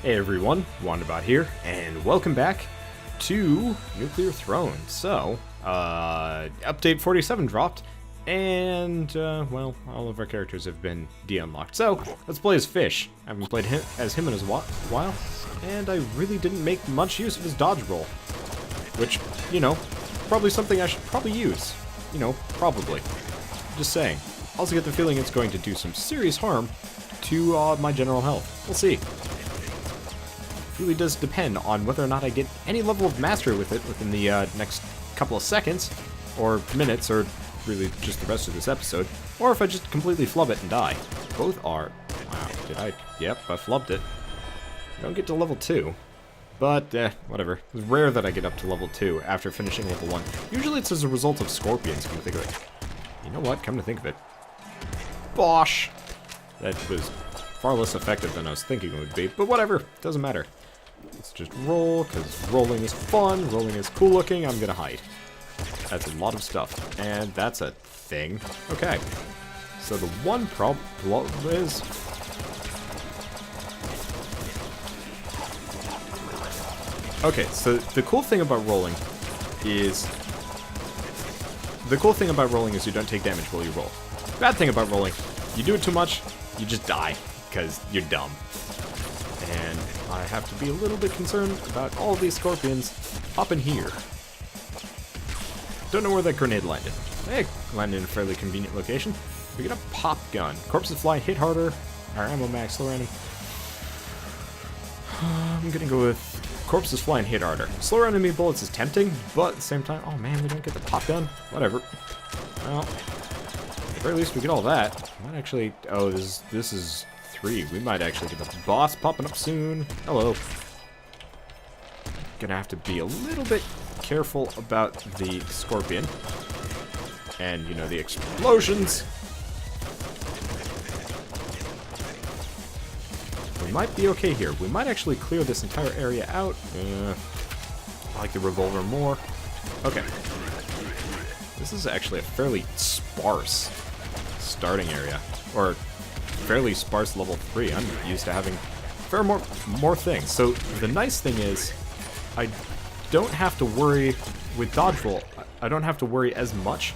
Hey everyone, Wandabout here, and welcome back to Nuclear Throne. So, update 47 dropped, and, well, all of our characters have been de-unlocked. So, let's play as Fish. I haven't played as him in a while, and I really didn't make much use of his dodge roll. Which, you know, probably something I should probably use. You know, probably. Just saying. Also get the feeling it's going to do some serious harm to my general health. We'll see. Really does depend on whether or not I get any level of mastery with it within the next couple of seconds, or minutes, or really just the rest of this episode, or if I just completely flub it and die. Both are... Wow, did I... Yep, I flubbed it. I don't get to level 2. But, whatever. It's rare that I get up to level 2 after finishing level 1. Usually it's as a result of scorpions, come to think of it. You know what? Come to think of it. Bosh! That was far less effective than I was thinking it would be, but whatever. Doesn't matter. Let's just roll, because rolling is fun, rolling is cool looking, I'm gonna hide. That's a lot of stuff. And that's a thing. Okay. So the one problem is... Okay, so the cool thing about rolling is... you don't take damage while you roll. Bad thing about rolling, you do it too much, you just die, because you're dumb. And I have to be a little bit concerned about all of these scorpions up in here. Don't know where that grenade landed. Hey, landed in a fairly convenient location. We get a pop gun. Corpses fly, hit harder. Our ammo max, slower enemy. I'm gonna go with corpses fly and hit harder. Slower enemy bullets is tempting, but at the same time, oh man, we don't get the pop gun. Whatever. Well, at the very least we get all that. Might actually, oh, this is 3. We might actually get the boss popping up soon. Hello. Gonna have to be a little bit careful about the scorpion. And, you know, the explosions. We might be okay here. We might actually clear this entire area out. I like the revolver more. Okay. This is actually a fairly sparse starting area. Or fairly sparse level 3. I'm used to having fair more things. So the nice thing is, I don't have to worry with dodge roll. I don't have to worry as much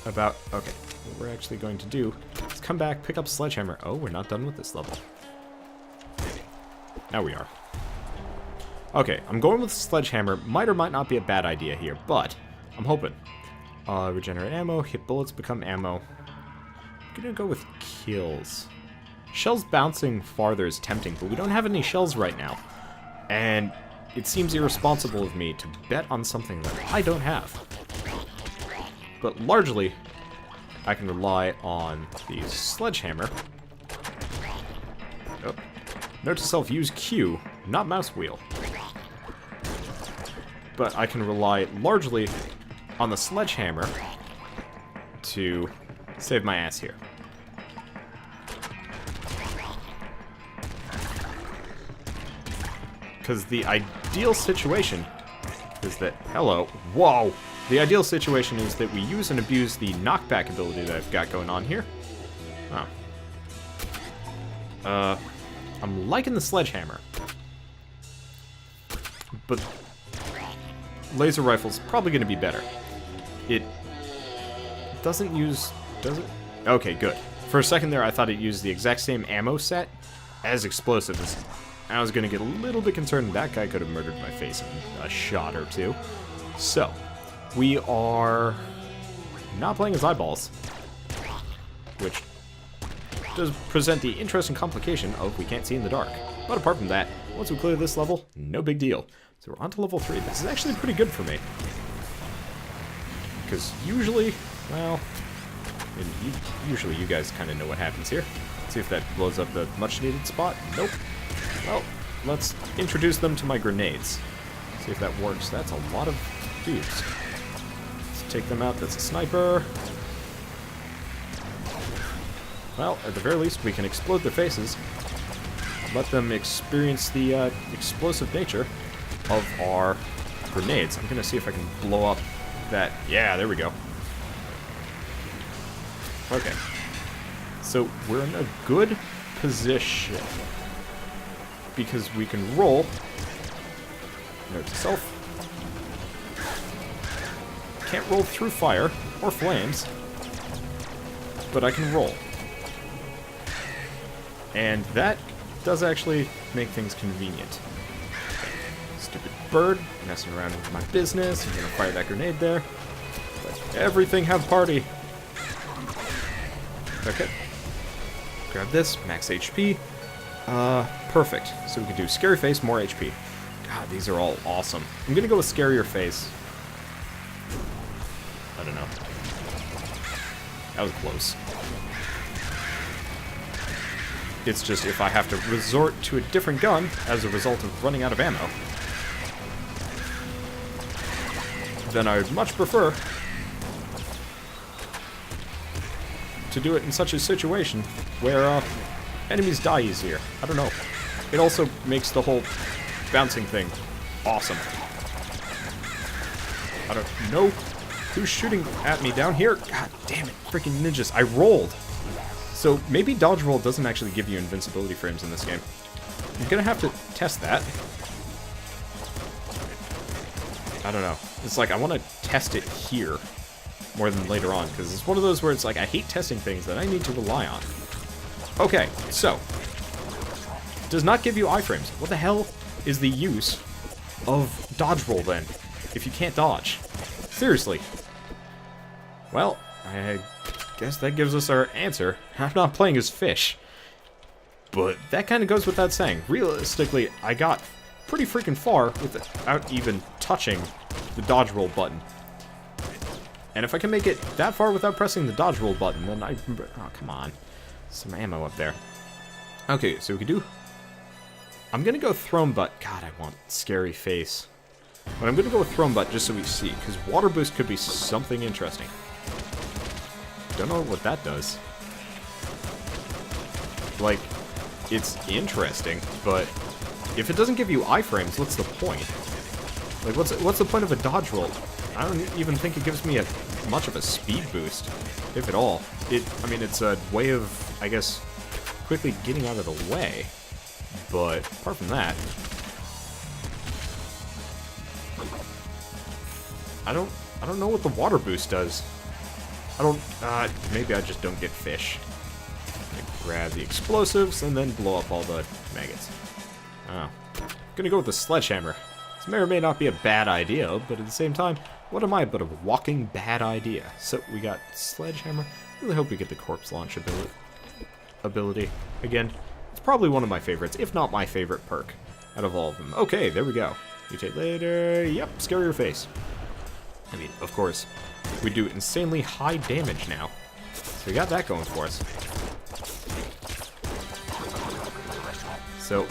about... Okay, what we're actually going to do is come back, pick up Sledgehammer. Oh, we're not done with this level. Now we are. Okay, I'm going with Sledgehammer. Might or might not be a bad idea here, but I'm hoping. Regenerate ammo, hit bullets, become ammo. I'm gonna go with kills. Shells bouncing farther is tempting, but we don't have any shells right now. And it seems irresponsible of me to bet on something that I don't have. But largely, I can rely on the Sledgehammer. Oh. Note to self, use Q, not mouse wheel. But I can rely largely on the Sledgehammer to save my ass here. Because the ideal situation is that... Hello. Whoa! The ideal situation is that we use and abuse the knockback ability that I've got going on here. Oh. I'm liking the Sledgehammer. But laser rifle's probably going to be better. It doesn't use... Does it? Okay, good. For a second there, I thought it used the exact same ammo set as explosives. I was going to get a little bit concerned that guy could have murdered my face in a shot or two. So, we are not playing as eyeballs, which does present the interesting complication of we can't see in the dark. But apart from that, once we clear this level, no big deal. So we're on to level 3. This is actually pretty good for me. Because usually, well, usually you guys kind of know what happens here. Let's see if that blows up the much-needed spot. Nope. Well, let's introduce them to my grenades. See if that works. That's a lot of dudes. Let's take them out. That's a sniper. Well, at the very least, we can explode their faces. Let them experience the explosive nature of our grenades. I'm gonna see if I can blow up that... Yeah, there we go. Okay. So, we're in a good position. because we can roll. Note to self. Can't roll through fire or flames, but I can roll. And that does actually make things convenient. Stupid bird, messing around with my business. I'm gonna fire that grenade there. Let everything have party. Okay. Grab this, max HP. Perfect. So we can do scary face, more HP. God, these are all awesome. I'm gonna go with scarier face. I don't know. That was close. It's just if I have to resort to a different gun as a result of running out of ammo, then I would much prefer to do it in such a situation where enemies die easier. I don't know. It also makes the whole bouncing thing awesome. I don't know who's shooting at me down here. God damn it, freaking ninjas. I rolled. So maybe dodge roll doesn't actually give you invincibility frames in this game. I'm gonna have to test that. I don't know. It's like I want to test it here more than later on, because it's one of those where it's like I hate testing things that I need to rely on. Okay, so does not give you iframes. What the hell is the use of dodge roll then, if you can't dodge? Seriously. Well, I guess that gives us our answer. I'm not playing as fish. But that kind of goes without saying. Realistically, I got pretty freaking far without even touching the dodge roll button. And if I can make it that far without pressing the dodge roll button, then I... Oh, come on. Some ammo up there. Okay, so we can do... I'm gonna go throne butt. God, I want scary face. But I'm gonna go with throne butt just so we see, because water boost could be something interesting. Don't know what that does. Like, it's interesting, but if it doesn't give you iframes, what's the point? Like, what's the point of a dodge roll? I don't even think it gives me much of a speed boost, if at all. I mean, it's a way of, I guess, quickly getting out of the way. But apart from that, I don't know what the water boost does. Maybe I just don't get fish. Grab the explosives and then blow up all the maggots. Oh. Gonna go with the sledgehammer. This may or may not be a bad idea, but at the same time, what am I but a walking bad idea? So we got sledgehammer. Really hope we get the corpse launch ability. Again, it's probably one of my favorites, if not my favorite perk out of all of them. Okay, there we go. Mutate later. Yep, scarier face. I mean, of course, we do insanely high damage now. So we got that going for us. So,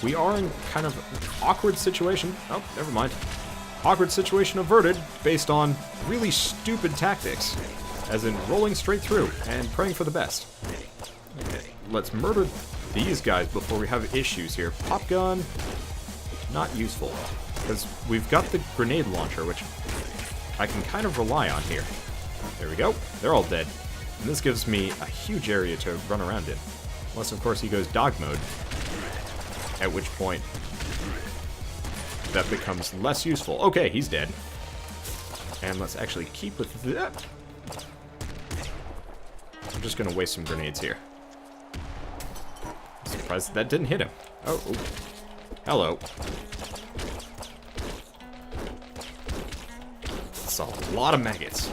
we are in kind of an awkward situation. Oh, never mind. Awkward situation averted based on really stupid tactics. As in rolling straight through and praying for the best. Okay, let's murder these guys before we have issues here. Pop gun, not useful. Because we've got the grenade launcher, which I can kind of rely on here. There we go. They're all dead. And this gives me a huge area to run around in. Unless, of course, he goes dog mode. At which point, that becomes less useful. Okay, he's dead. And let's actually keep with that. I'm just going to waste some grenades here. I'm surprised that didn't hit him. Oh, ooh. Hello. That's a lot of maggots.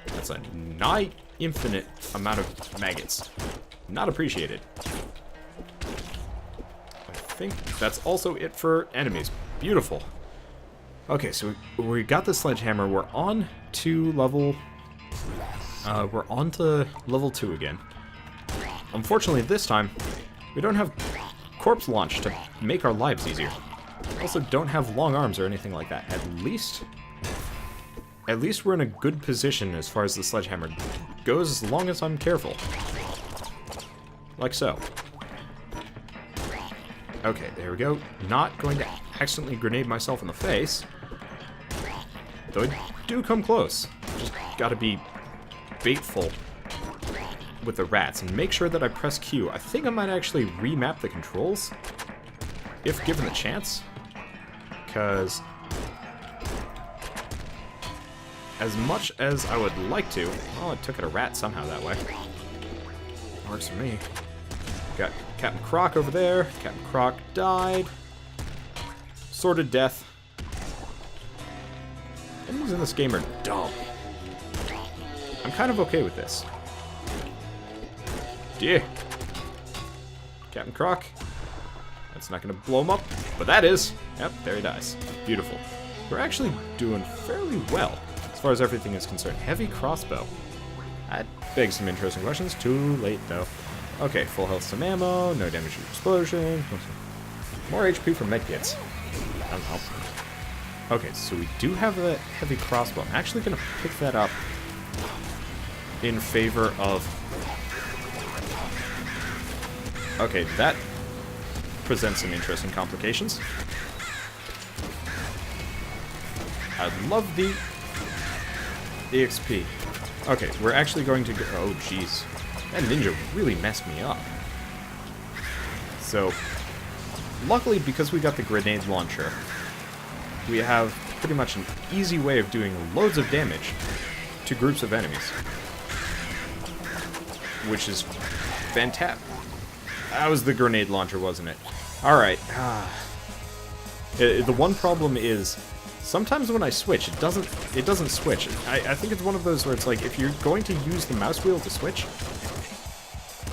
That's a nigh infinite amount of maggots. Not appreciated. I think that's also it for enemies. Beautiful. Okay, so we got the sledgehammer. We're on to level... we're on to level 2 again. Unfortunately, this time, we don't have corpse launch to make our lives easier. We also don't have long arms or anything like that. At least we're in a good position as far as the sledgehammer goes, as long as I'm careful. Like so. Okay, there we go. Not going to accidentally grenade myself in the face. Though I do come close. Just gotta be baitful with the rats and make sure that I press Q. I think I might actually remap the controls, if given the chance, because as much as I would like to, well, I took it a rat somehow that way. Works for me. Got Captain Croc over there. Captain Croc died. Sordid death. Enemies in this game are dumb. I'm kind of okay with this. Yeah. Captain Croc. That's not going to blow him up, but that is. Yep, there he dies. Beautiful. We're actually doing fairly well as far as everything is concerned. Heavy crossbow. That begs some interesting questions. Too late, though. Okay, full health, some ammo, no damage from explosion. More HP from medkits. I don't know. Okay, so we do have a heavy crossbow. I'm actually going to pick that up in favor of... Okay, that presents some interesting complications. I love the EXP. Okay, we're actually going to go... Oh, jeez. That ninja really messed me up. So, luckily, because we got the grenade launcher, we have pretty much an easy way of doing loads of damage to groups of enemies. Which is fantastic. That was the grenade launcher, wasn't it? Alright. The one problem is, sometimes when I switch, it doesn't switch. I think it's one of those where it's like, if you're going to use the mouse wheel to switch,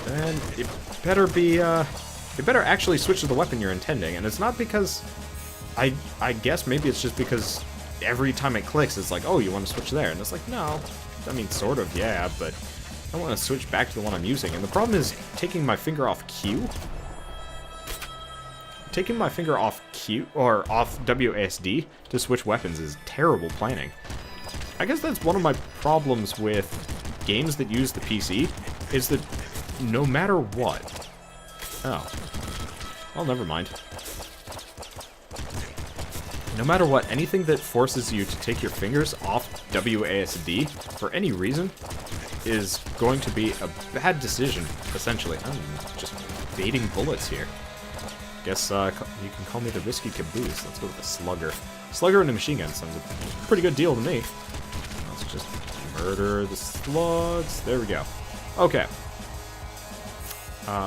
then it better be, it better actually switch to the weapon you're intending. And it's not because, I guess maybe it's just because every time it clicks, it's like, oh, you want to switch there. And it's like, no. I mean, sort of, yeah, but I want to switch back to the one I'm using. And the problem is taking my finger off Q. Taking my finger off Q, or off WASD to switch weapons is terrible planning. I guess that's one of my problems with games that use the PC, is that no matter what... Oh. Well, never mind. No matter what, anything that forces you to take your fingers off WASD for any reason is going to be a bad decision, essentially. I'm just baiting bullets here. Guess you can call me the risky caboose. Let's go with the slugger. Slugger and a machine gun sounds a pretty good deal to me. Let's just murder the slugs. There we go. Okay.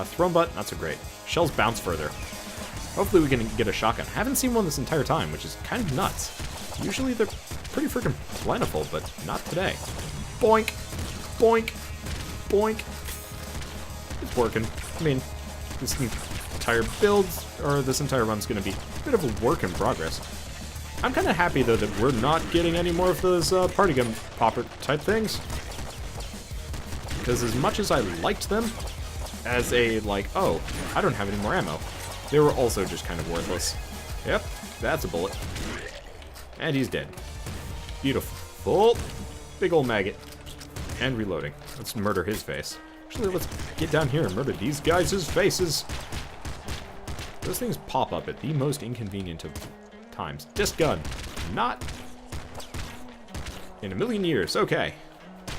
Thrown butt, not so great. Shells bounce further. Hopefully we can get a shotgun. Haven't seen one this entire time, which is kind of nuts. Usually they're pretty freaking plentiful, but not today. Boink! Boink! Boink! It's working. I mean, this entire build, or this entire run's going to be a bit of a work in progress. I'm kind of happy, though, that we're not getting any more of those party gun popper type things. Because as much as I liked them, as a, like, oh, I don't have any more ammo, they were also just kind of worthless. Yep, that's a bullet. And he's dead. Beautiful. Big old maggot. And reloading. Let's murder his face. Actually, let's get down here and murder these guys' faces. Those things pop up at the most inconvenient of times. Disc gun. Not in a million years. Okay.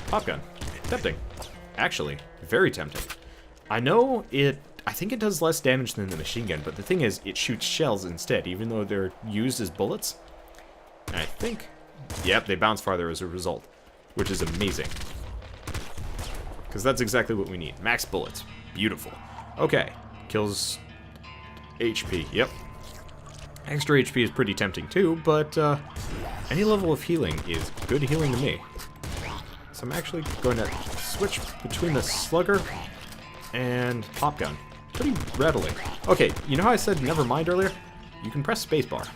Pop gun. Tempting. Actually, very tempting. I know I think it does less damage than the machine gun, but the thing is, it shoots shells instead, even though they're used as bullets. And I think, yep, they bounce farther as a result, which is amazing. Because that's exactly what we need. Max bullets. Beautiful. Okay. Kills HP. Yep. Extra HP is pretty tempting too, but any level of healing is good healing to me. So I'm actually going to switch between the slugger and pop gun pretty readily. Okay, you know how I said never mind earlier? You can press spacebar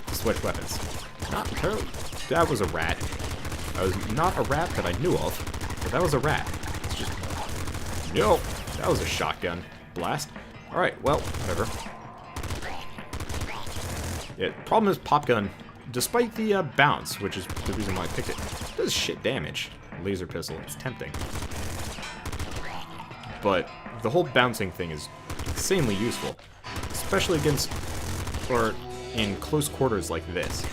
to switch weapons. Not entirely. That was a rat. That was not a rat that I knew of, but that was a rat. It's just... No! That was a shotgun blast. Alright, well, whatever. Yeah, the problem is pop gun, despite the bounce, which is the reason why I picked it, does shit damage. Laser pistol, it's tempting. But the whole bouncing thing is insanely useful, especially against, or in close quarters like this.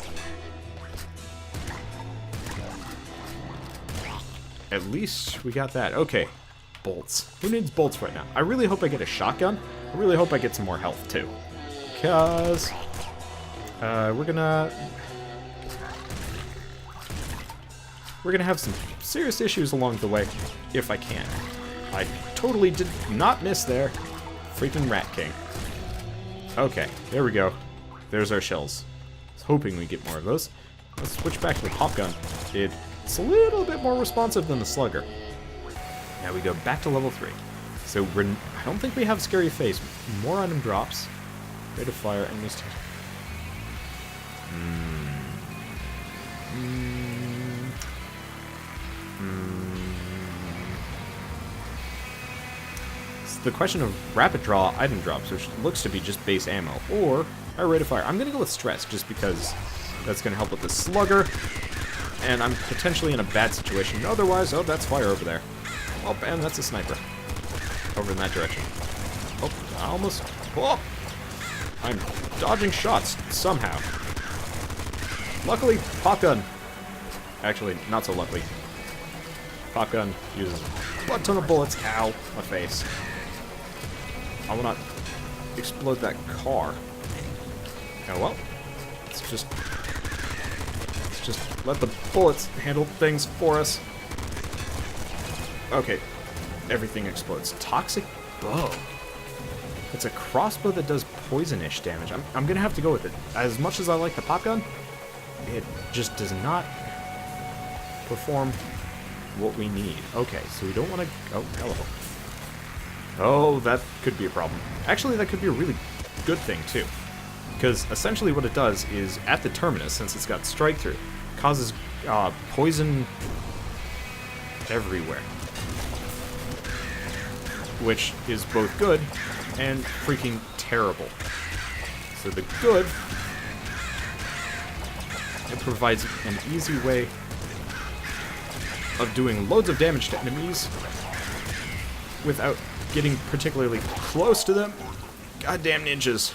At least we got that. Okay, bolts. Who needs bolts right now? I really hope I get a shotgun. I really hope I get some more health, too. Because... we're gonna have some serious issues along the way, if I can. I totally did not miss there. Freaking Rat King. Okay, there we go. There's our shells. I was hoping we get more of those. Let's switch back to the pop gun. It's a little bit more responsive than the slugger. Now we go back to level 3. So I don't think we have Scary Face. More item drops. Rate of fire, enemies. It's the question of rapid draw item drops, which looks to be just base ammo, or a rate of fire. I'm gonna go with stress, just because that's gonna help with the slugger, and I'm potentially in a bad situation. Otherwise, oh, that's fire over there. Oh, and that's a sniper. Over in that direction. Oh, I almost... Oh! I'm dodging shots, somehow. Luckily, pop gun. Actually, not so luckily. Pop gun uses a butt ton of bullets. Ow, my face. I will not explode that car. Oh well. Let's just let the bullets handle things for us. Okay, everything explodes. Toxic bow. It's a crossbow that does poisonish damage. I'm gonna have to go with it. As much as I like the pop gun, it just does not perform what we need. Okay, so we don't want to... Oh, hello. Oh, that could be a problem. Actually, that could be a really good thing, too. Because essentially what it does is, at the terminus, since it's got strike through, causes poison everywhere. Which is both good and freaking terrible. So the good, it provides an easy way of doing loads of damage to enemies without getting particularly close to them. Goddamn ninjas.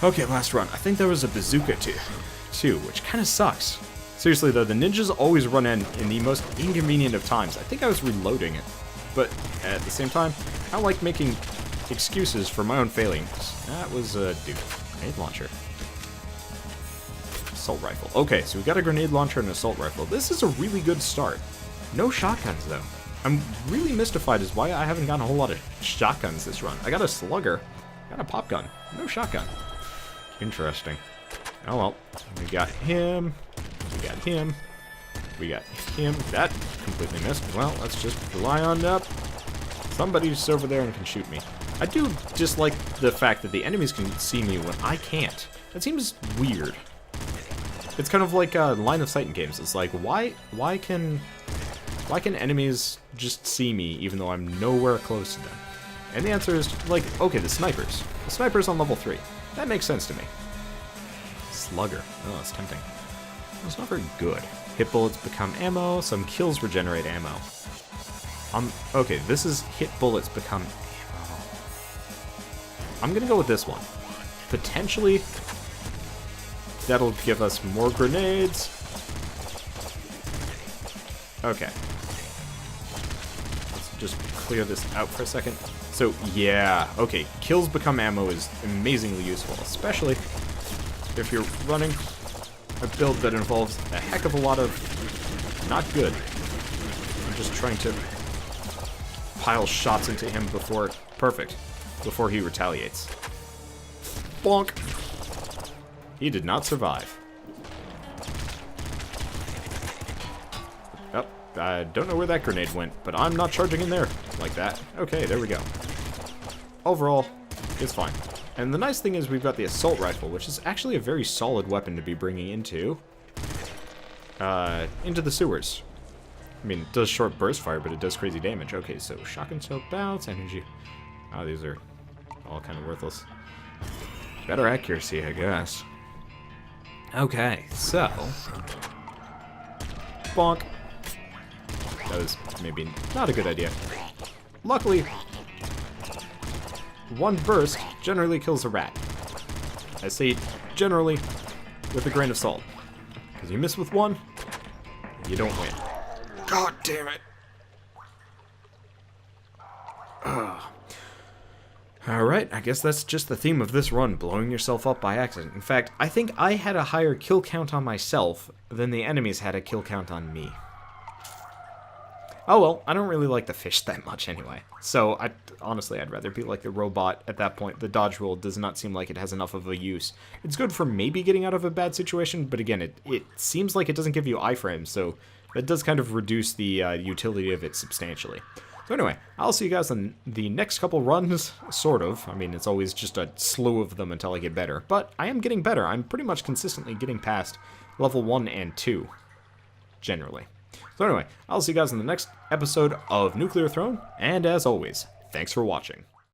Okay, last run. I think there was a bazooka too, which kind of sucks. Seriously though, the ninjas always run in the most inconvenient of times. I think I was reloading it, but at the same time, I like making excuses for my own failings. That was a grenade launcher. Assault rifle. Okay, so we got a grenade launcher and an assault rifle. This is a really good start. No shotguns though. I'm really mystified as why I haven't gotten a whole lot of shotguns this run. I got a slugger, got a pop gun, no shotgun. Interesting. Oh well, we got him, we got him, we got him. That completely missed. Well, let's just rely on somebody's over there and can shoot me. I do dislike the fact that the enemies can see me when I can't. That seems weird. It's kind of like line of sight in games. It's like, why can enemies just see me even though I'm nowhere close to them? And the answer is, like, okay, the snipers. The snipers on level 3. That makes sense to me. Slugger. Oh, it's tempting. It's not very good. Hit bullets become ammo. Some kills regenerate ammo. Okay, this is hit bullets become ammo. I'm gonna go with this one. Potentially, that'll give us more grenades. Okay. Let's just clear this out for a second. So, yeah, okay, kills become ammo is amazingly useful, especially if you're running a build that involves a heck of a lot of not good. I'm just trying to pile shots into him before he retaliates. Bonk! He did not survive. Oh, I don't know where that grenade went, but I'm not charging in there like that. Okay, there we go. Overall, it's fine. And the nice thing is we've got the assault rifle, which is actually a very solid weapon to be bringing into the sewers. I mean, it does short burst fire, but it does crazy damage. Okay, so shotgun shell bounce, energy. Oh, these are all kind of worthless. Better accuracy, I guess. Okay, so... bonk. That was maybe not a good idea. Luckily, one burst generally kills a rat. I say generally with a grain of salt. Because you miss with one, you don't win. God damn it. Alright, I guess that's just the theme of this run, blowing yourself up by accident. In fact, I think I had a higher kill count on myself than the enemies had a kill count on me. Oh well, I don't really like the fish that much anyway. So, honestly, I'd rather be like the robot at that point. The dodge roll does not seem like it has enough of a use. It's good for maybe getting out of a bad situation, but again, it seems like it doesn't give you iframes, so that does kind of reduce the utility of it substantially. So anyway, I'll see you guys in the next couple runs, sort of. I mean, it's always just a slew of them until I get better. But I am getting better. I'm pretty much consistently getting past level 1 and 2, generally. So anyway, I'll see you guys in the next episode of Nuclear Throne, and as always, thanks for watching.